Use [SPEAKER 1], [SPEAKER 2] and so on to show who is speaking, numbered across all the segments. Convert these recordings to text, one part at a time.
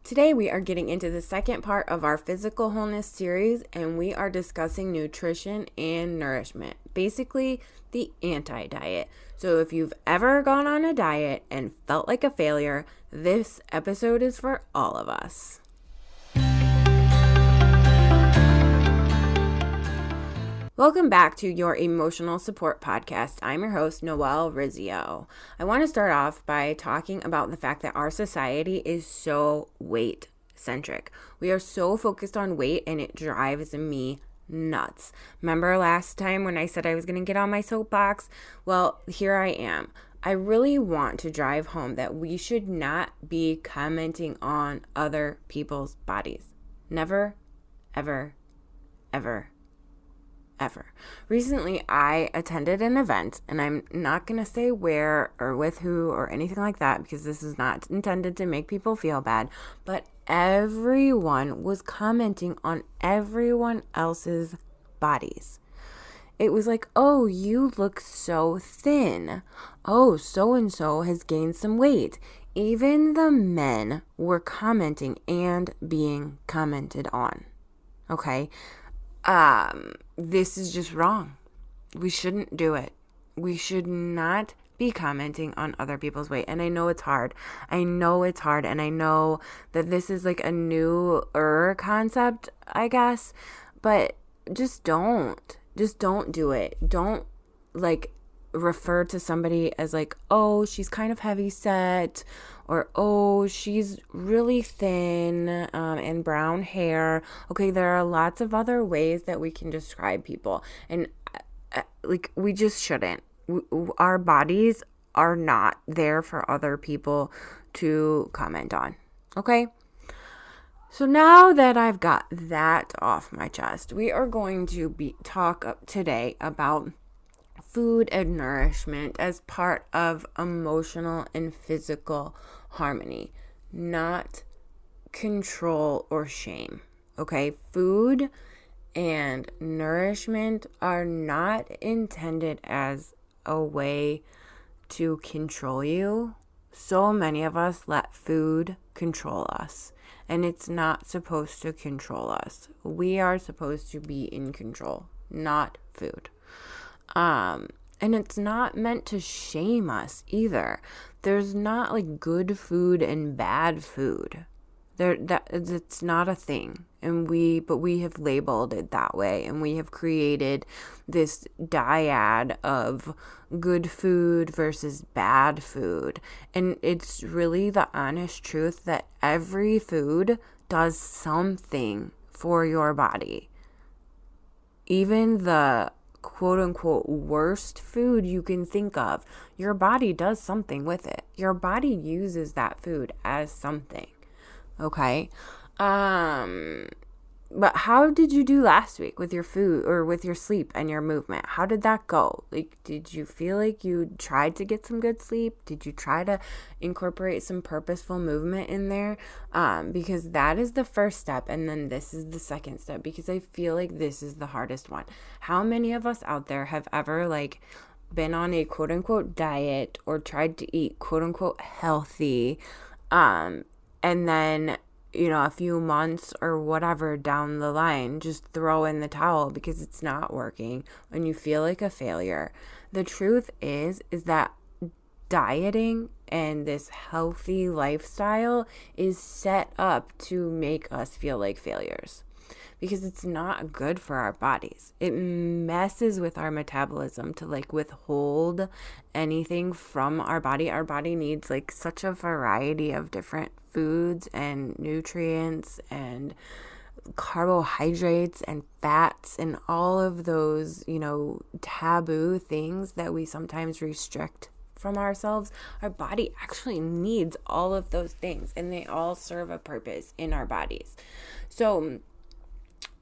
[SPEAKER 1] Today we are getting into the second part of our physical wholeness series, and we are discussing nutrition and nourishment, basically the anti-diet. So if you've ever gone on a diet and felt like a failure, this episode is for all of us. Welcome back to your emotional support podcast. I'm your host, Noelle Rizzio. I want to start off by talking about the fact that our society is so weight centric. We are so focused on weight and it drives me nuts. Remember last time when I said I was going to get on my soapbox? Well, here I am. I really want to drive home that we should not be commenting on other people's bodies. Never, ever, ever. Recently, I attended an event, and I'm not going to say where or with who or anything like that because this is not intended to make people feel bad, but everyone was commenting on everyone else's bodies. It was like, oh, you look so thin. Oh, so-and-so has gained some weight. Even the men were commenting and being commented on. Okay? This is just wrong. We shouldn't do it. We should not be commenting on other people's weight. And I know it's hard. And I know that this is like a newer concept, I guess. But just don't do it. Don't refer to somebody as like, oh, she's kind of heavy set, or oh, she's really thin and brown hair. Okay, there are lots of other ways that we can describe people, and we just shouldn't. Our bodies are not there for other people to comment on. Okay, so now that I've got that off my chest, we are going to talk today about food and nourishment as part of emotional and physical harmony, not control or shame. Okay, food and nourishment are not intended as a way to control you. So many of us let food control us, and it's not supposed to control us. We are supposed to be in control, not food. And it's not meant to shame us either. There's not like good food and bad food. It's not a thing. But we have labeled it that way, and we have created this dyad of good food versus bad food. And it's really the honest truth that every food does something for your body. Even the quote unquote worst food you can think of, your body does something with it. Your body uses that food as something. Okay. But how did you do last week with your food or with your sleep and your movement? How did that go? Like, did you feel like you tried to get some good sleep? Did you try to incorporate some purposeful movement in there? Because that is the first step. And then this is the second step, because I feel like this is the hardest one. How many of us out there have ever been on a quote unquote diet or tried to eat quote unquote healthy, and then a few months or whatever down the line, just throw in the towel because it's not working and you feel like a failure? The truth is that dieting and this healthy lifestyle is set up to make us feel like failures, because it's not good for our bodies. It messes with our metabolism to withhold anything from our body. Our body needs such a variety of different foods and nutrients and carbohydrates and fats and all of those, taboo things that we sometimes restrict from ourselves. Our body actually needs all of those things, and they all serve a purpose in our bodies. So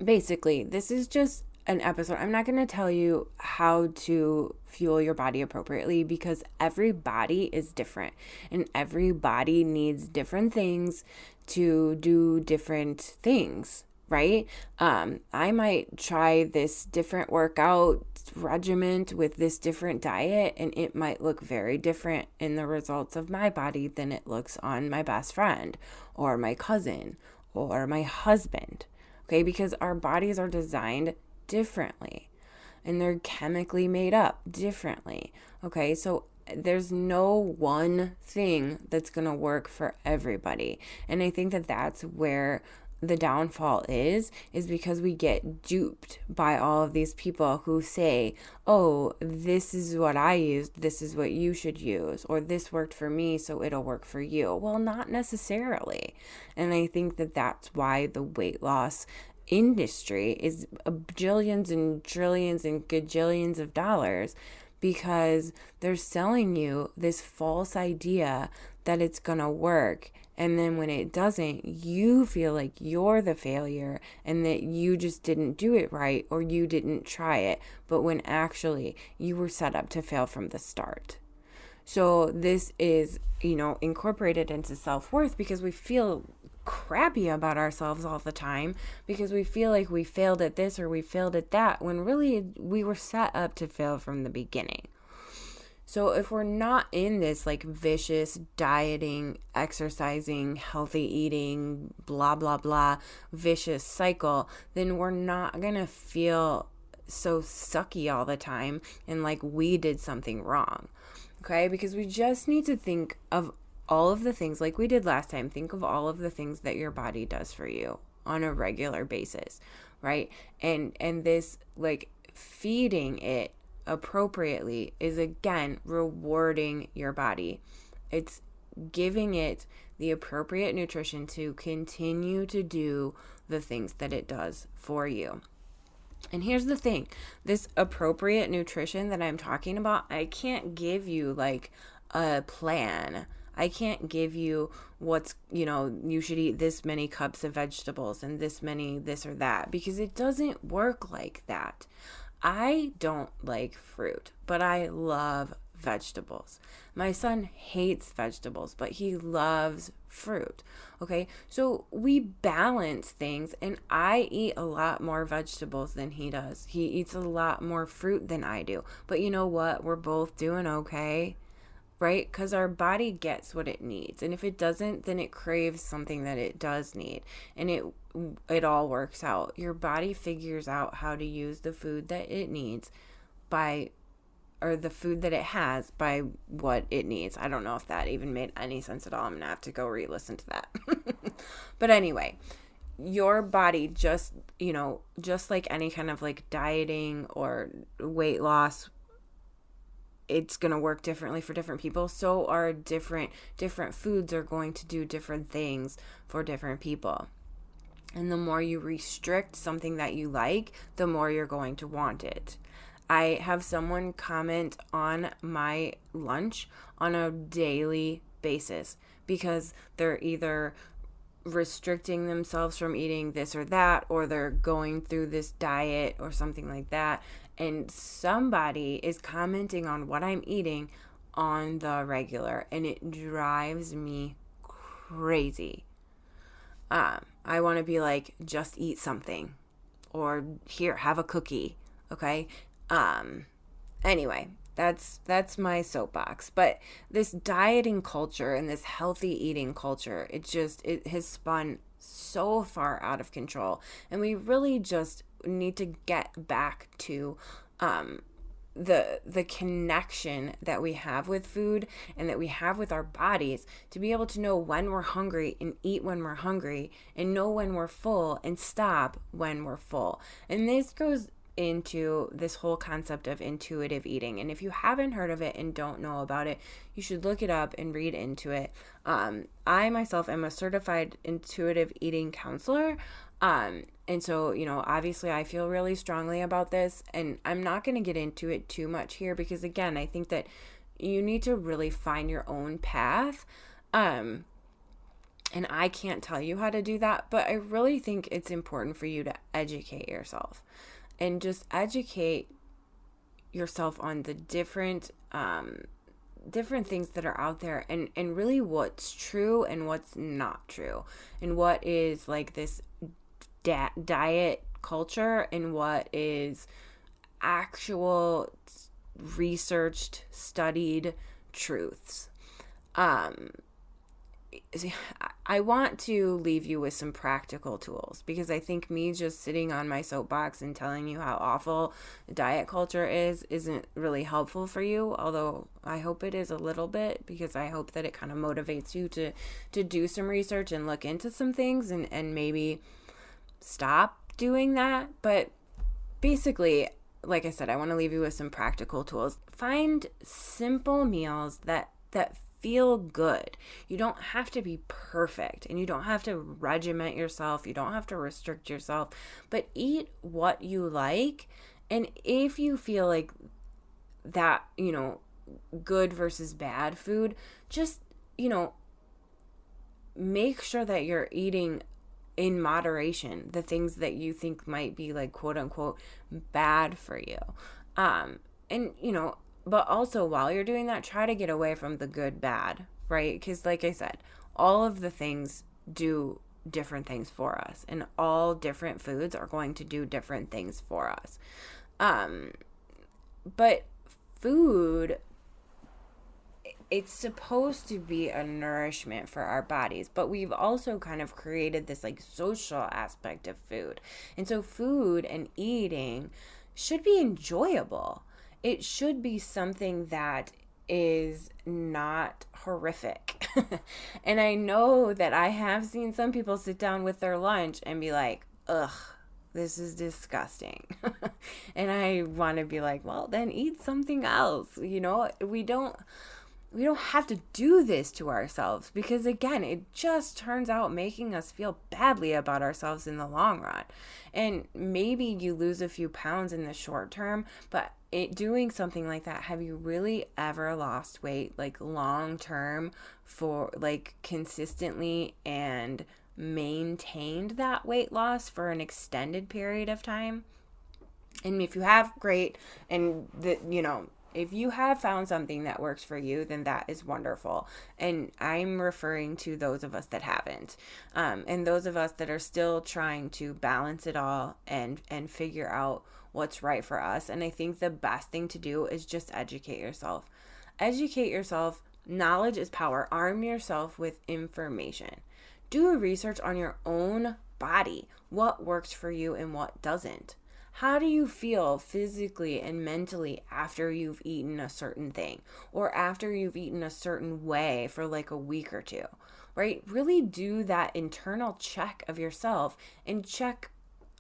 [SPEAKER 1] basically, this is just an episode. I'm not going to tell you how to fuel your body appropriately, because every body is different and every body needs different things to do different things right? I might try this different workout regimen with this different diet, and it might look very different in the results of my body than it looks on my best friend or my cousin or my husband. Okay, because our bodies are designed differently and they're chemically made up differently. Okay, so there's no one thing that's going to work for everybody. And I think that that's where the downfall is because we get duped by all of these people who say, oh, this is what I used, this is what you should use, or this worked for me, so it'll work for you. Well, not necessarily. And I think that that's why the weight loss industry is bajillions and trillions and gajillions of dollars, because they're selling you this false idea that it's gonna work. And then when it doesn't, you feel like you're the failure and that you just didn't do it right or you didn't try it. But when actually you were set up to fail from the start. So this is, incorporated into self-worth because we feel crappy about ourselves all the time because we feel like we failed at this or we failed at that, when really we were set up to fail from the beginning. So if we're not in this like vicious dieting, exercising, healthy eating, blah, blah, blah, vicious cycle, then we're not going to feel so sucky all the time and like we did something wrong. Okay, because we just need to think of all of the things like we did last time. Think of all of the things that your body does for you on a regular basis, right? And this like feeding it appropriately is again rewarding your body. It's giving it the appropriate nutrition to continue to do the things that it does for you. And here's the thing, this appropriate nutrition that I'm talking about, I can't give you like a plan. I can't give you what's, you should eat this many cups of vegetables and this many this or that, because it doesn't work like that. I don't like fruit, but I love vegetables. My son hates vegetables, but he loves fruit. Okay, so we balance things, and I eat a lot more vegetables than he does. He eats a lot more fruit than I do. But you know what? We're both doing okay, right? Because our body gets what it needs, and if it doesn't, then it craves something that it does need, and it all works out. Your body figures out how to use the food that it needs or the food that it has by what it needs. I don't know if that even made any sense at all. I'm gonna have to go re-listen to that. But anyway, your body just like any kind of like dieting or weight loss, it's going to work differently for different people. So are different foods are going to do different things for different people. And the more you restrict something that you like, the more you're going to want it. I have someone comment on my lunch on a daily basis because they're either restricting themselves from eating this or that, or they're going through this diet or something like that. And somebody is commenting on what I'm eating on the regular, and it drives me crazy. I want to be like, just eat something, or here, have a cookie. Okay. Anyway, that's my soapbox. But this dieting culture and this healthy eating culture, it has spun so far out of control, and we really just need to get back to the connection that we have with food and that we have with our bodies, to be able to know when we're hungry and eat when we're hungry, and know when we're full and stop when we're full. And this goes into this whole concept of intuitive eating. And if you haven't heard of it and don't know about it, you should look it up and read into it. I myself am a certified intuitive eating counselor. And so, obviously I feel really strongly about this, and I'm not going to get into it too much here because, again, I think that you need to really find your own path. And I can't tell you how to do that, but I really think it's important for you to educate yourself and just educate yourself on the different things that are out there, and really what's true and what's not true, and what is like this diet culture and what is actual researched, studied truths. I want to leave you with some practical tools, because I think me just sitting on my soapbox and telling you how awful diet culture isn't really helpful for you, although I hope it is a little bit, because I hope that it kind of motivates you to do some research and look into some things and maybe stop doing that. But basically, like I said, I want to leave you with some practical tools. Find simple meals that feel good. You don't have to be perfect, and you don't have to regiment yourself. You don't have to restrict yourself, but eat what you like. And if you feel like that, good versus bad food, just, make sure that you're eating in moderation the things that you think might be like quote unquote bad for you. But also while you're doing that, try to get away from the good bad, right? Because like I said, all of the things do different things for us, and all different foods are going to do different things for us. But food, it's supposed to be a nourishment for our bodies, but we've also kind of created this like social aspect of food. And so food and eating should be enjoyable. It should be something that is not horrific. And I know that I have seen some people sit down with their lunch and be like, ugh, this is disgusting. And I want to be like, well, then eat something else. We don't have to do this to ourselves, because again, it just turns out making us feel badly about ourselves in the long run. And maybe you lose a few pounds in the short term, but doing something like that, have you really ever lost weight like long term for like consistently and maintained that weight loss for an extended period of time? And if you have, great. And if you have found something that works for you, then that is wonderful. And I'm referring to those of us that haven't. And those of us that are still trying to balance it all and figure out what's right for us. And I think the best thing to do is just educate yourself. Educate yourself. Knowledge is power. Arm yourself with information. Do a research on your own body. What works for you and what doesn't. How do you feel physically and mentally after you've eaten a certain thing, or after you've eaten a certain way for like a week or two, right? Really do that internal check of yourself and check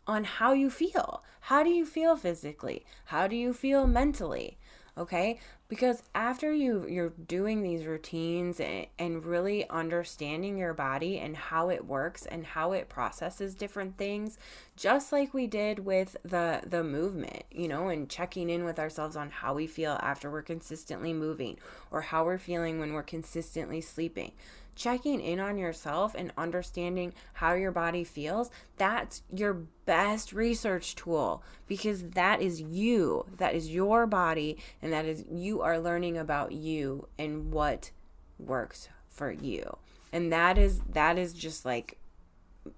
[SPEAKER 1] on how you feel. How do you feel physically? How do you feel mentally? Okay? Because after you're doing these routines and really understanding your body and how it works and how it processes different things, just like we did with the movement, and checking in with ourselves on how we feel after we're consistently moving, or how we're feeling when we're consistently sleeping. Checking in on yourself and understanding how your body feels, that's your best research tool, because that is you, that is your body, and that is, you are learning about you and what works for you. And that is just like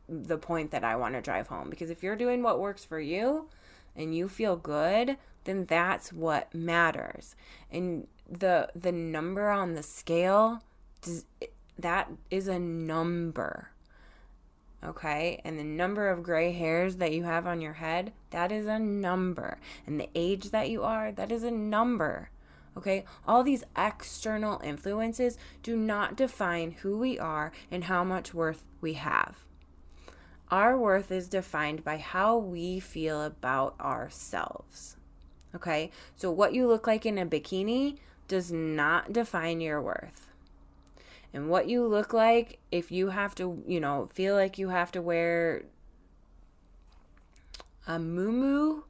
[SPEAKER 1] the point that I want to drive home, because if you're doing what works for you and you feel good, then that's what matters. And the number on the scale, that is a number, okay? And the number of gray hairs that you have on your head, that is a number. And the age that you are, that is a number, okay? All these external influences do not define who we are and how much worth we have. Our worth is defined by how we feel about ourselves, okay? So what you look like in a bikini does not define your worth. And what you look like, if you have to, feel like you have to wear a muumuu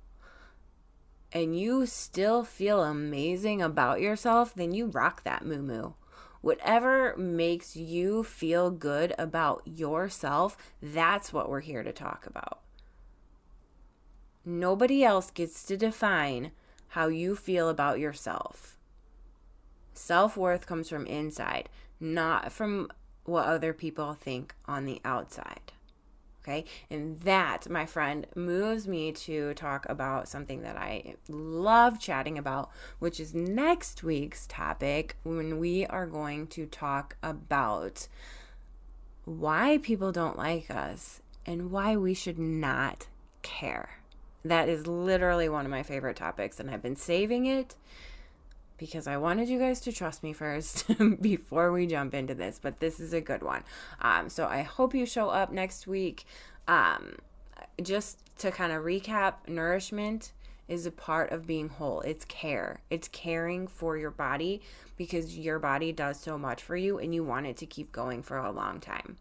[SPEAKER 1] and you still feel amazing about yourself, then you rock that muumuu. Whatever makes you feel good about yourself, that's what we're here to talk about. Nobody else gets to define how you feel about yourself. Self-worth comes from inside, not from what other people think on the outside. Okay. And that, my friend, moves me to talk about something that I love chatting about, which is next week's topic, when we are going to talk about why people don't like us and why we should not care. That is literally one of my favorite topics, and I've been saving it because I wanted you guys to trust me first before we jump into this, but this is a good one. So I hope you show up next week. Just to kind of recap, nourishment is a part of being whole. It's care. It's caring for your body because your body does so much for you and you want it to keep going for a long time.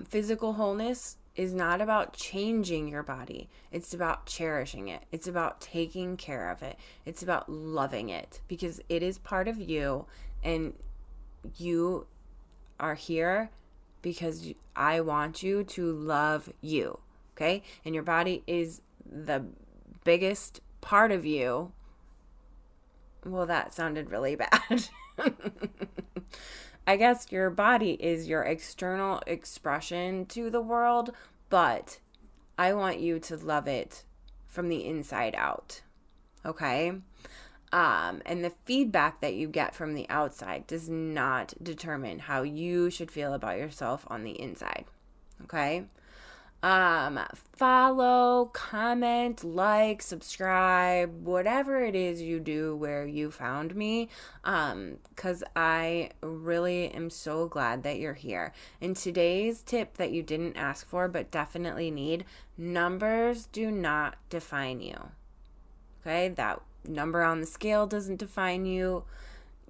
[SPEAKER 1] Physical wholeness is not about changing your body. It's about cherishing it. It's about taking care of it. It's about loving it because it is part of you, and you are here because I want you to love you. Okay? And your body is the biggest part of you. Well, that sounded really bad. I guess your body is your external expression to the world, but I want you to love it from the inside out. Okay? And the feedback that you get from the outside does not determine how you should feel about yourself on the inside. Okay? Follow, comment, like, subscribe, whatever it is you do where you found me, because I really am so glad that you're here. And today's tip that you didn't ask for but definitely need: numbers do not define you. Okay, that number on the scale doesn't define you.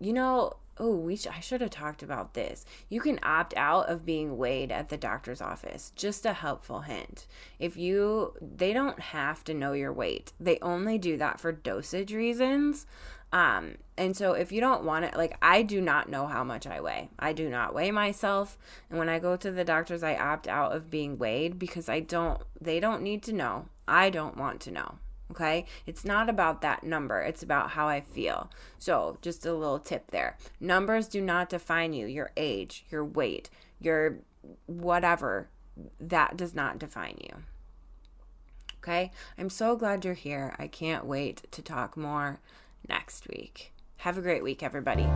[SPEAKER 1] You know, I should have talked about this. You can opt out of being weighed at the doctor's office. Just a helpful hint. They don't have to know your weight. They only do that for dosage reasons. And so if you don't want it, like, I do not know how much I weigh. I do not weigh myself. And when I go to the doctors, I opt out of being weighed because they don't need to know. I don't want to know. Okay? It's not about that number. It's about how I feel. So just a little tip there. Numbers do not define you. Your age, your weight, your whatever, that does not define you. Okay? I'm so glad you're here. I can't wait to talk more next week. Have a great week, everybody.